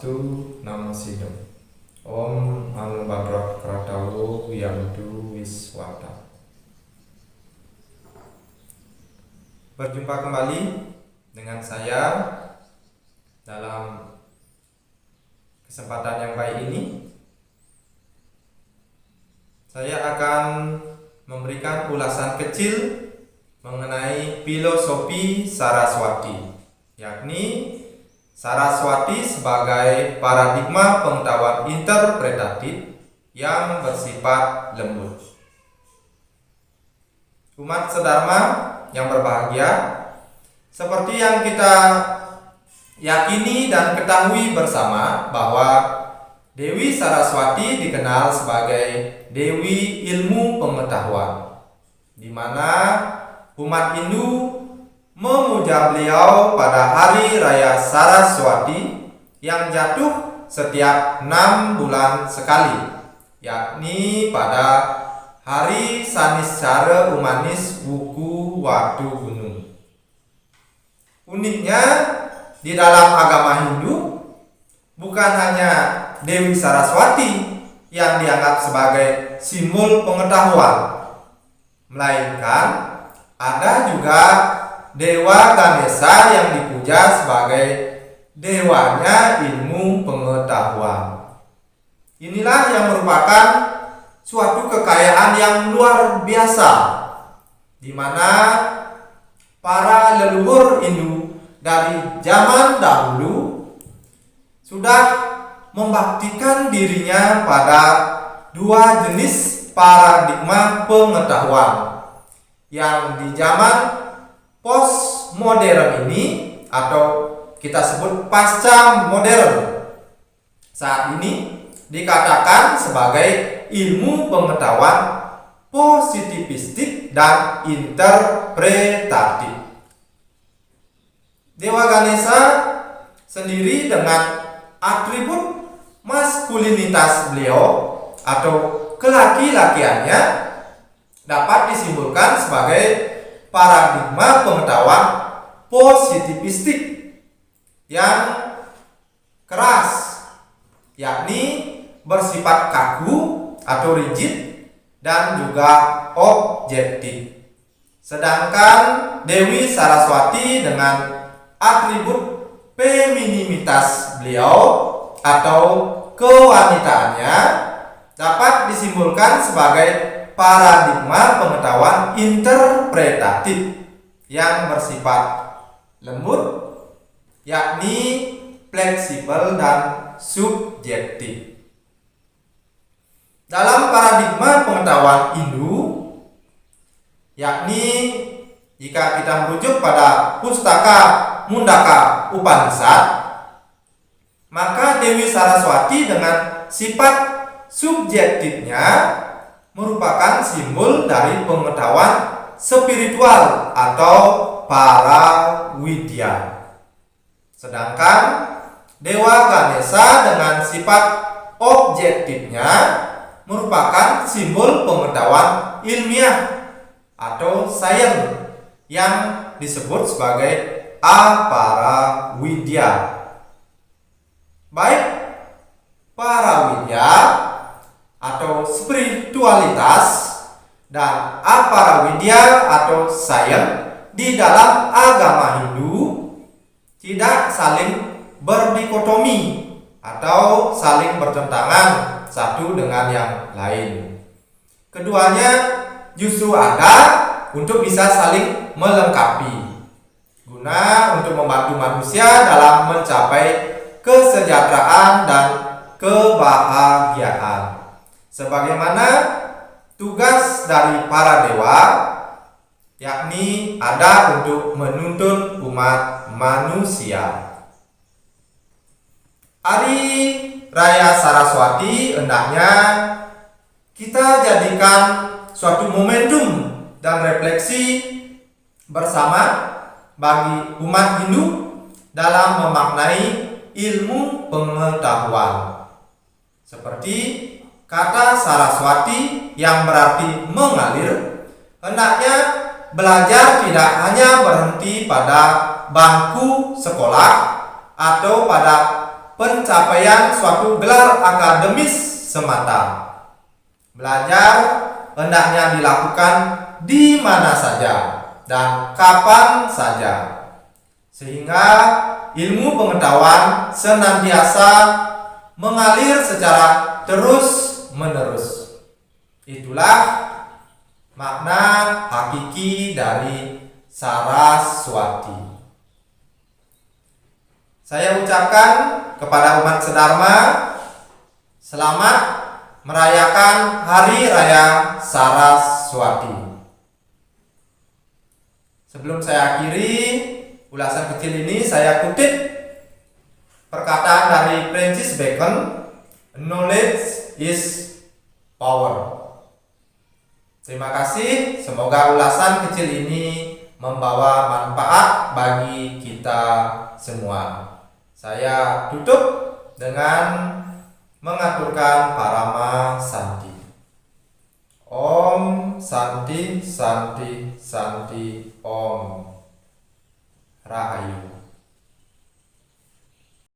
Swastiastu, Namo Buddhaya. Om Anu Badrak Kratawo Wiyantu Wiswata. Berjumpa kembali dengan saya dalam kesempatan yang baik ini. Saya akan memberikan ulasan kecil mengenai filosofi Saraswati, yakni Saraswati sebagai paradigma pengetahuan interpretatif yang bersifat lembut. Umat sedharma yang berbahagia, seperti yang kita yakini dan ketahui bersama bahwa Dewi Saraswati dikenal sebagai Dewi Ilmu Pengetahuan, di mana umat Hindu memuja beliau pada hari raya Saraswati yang jatuh setiap 6 bulan sekali, yakni pada hari Saniscara Umanis Wuku Watu Gunung. Uniknya, di dalam agama Hindu bukan hanya Dewi Saraswati yang dianggap sebagai simbol pengetahuan, melainkan ada juga Dewa Ganesha yang dipuja sebagai dewanya ilmu pengetahuan. Inilah yang merupakan suatu kekayaan yang luar biasa, di mana para leluhur Hindu dari zaman dahulu sudah membaktikan dirinya pada dua jenis paradigma pengetahuan yang di zaman postmodern ini, atau kita sebut pasca modern, saat ini dikatakan sebagai ilmu pengetahuan positivistik dan interpretatif. Dewa Ganesha sendiri dengan atribut maskulinitas beliau atau kelaki-lakiannya dapat disimpulkan sebagai paradigma pengetahuan positivistik yang keras, yakni bersifat kaku atau rigid dan juga objektif. Sedangkan Dewi Saraswati dengan atribut femininitas beliau atau kewanitaannya dapat disimpulkan sebagai paradigma pengetahuan interpretatif yang bersifat lembut, yakni fleksibel dan subjektif. Dalam paradigma pengetahuan Hindu, yakni jika kita merujuk pada pustaka Mundaka Upanishad, maka Dewi Saraswati dengan sifat subjektifnya merupakan simbol dari pengetahuan spiritual atau para widya. Sedangkan Dewa Ganesha dengan sifat objektifnya merupakan simbol pengetahuan ilmiah atau sains yang disebut sebagai apara widya. Baik para widya atau spiritualitas dan apara widya atau sains di dalam agama Hindu tidak saling berdikotomi atau saling bertentangan satu dengan yang lain. Keduanya justru ada untuk bisa saling melengkapi, guna untuk membantu manusia dalam mencapai kesejahteraan dan kebahagiaan. Sebagaimana tugas dari para dewa, yakni ada untuk menuntun umat manusia. Hari Raya Saraswati hendaknya kita jadikan suatu momentum dan refleksi bersama bagi umat Hindu dalam memaknai ilmu pengetahuan. Seperti kata Saraswati yang berarti mengalir, hendaknya belajar tidak hanya berhenti pada bangku sekolah atau pada pencapaian suatu gelar akademis semata. Belajar hendaknya dilakukan di mana saja dan kapan saja, sehingga ilmu pengetahuan senantiasa mengalir secara terus-menerus. Itulah makna hakiki dari Saraswati. Saya ucapkan kepada umat sedharma, selamat merayakan Hari Raya Saraswati. Sebelum saya akhiri ulasan kecil ini, saya kutip perkataan dari Francis Bacon, "Knowledge is power." Terima kasih, semoga ulasan kecil ini membawa manfaat bagi kita semua. Saya tutup dengan mengaturkan Parama Santi. Om Santi Santi Santi Om Rahayu.